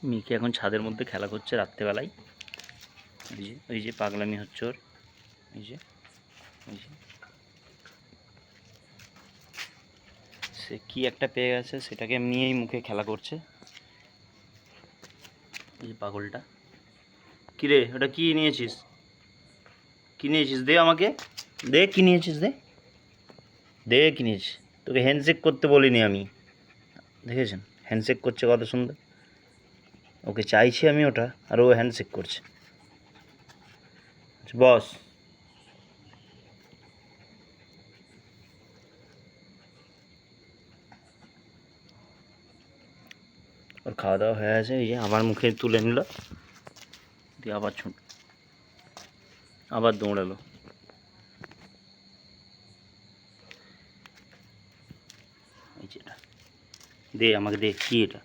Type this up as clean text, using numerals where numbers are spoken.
মিকে এখন ছাদের মধ্যে খেলা করছে রাত্রেবেলায়। ওই যে পাগলামি হচ্ছে ওর। এই যে সে কি একটা পেয়ে গেছে, সেটাকে নিয়েই মুখে খেলা করছে। এই যে পাগলটা। কিরে ওটা কি নিয়েছিস? কি নিয়েছিস? দে আমাকে, দে কি নিয়েছিস, দে দে কি নিয়েছিস। তোকে হ্যান্ডশেক করতে বলিনি আমি। দেখেছেন হ্যান্ডশেক করছে কত সুন্দর। ওকে চাইছি আমি ওটা, আর ও হ্যান্ডশেক করছে। বস। ওর খাওয়া দাওয়া হয়ে আছে, এই যে আবার মুখে তুলে নিল, দিয়ে আবার আবার দৌড়ালো। এই যে এটা দে আমাকে, দে কি এটা।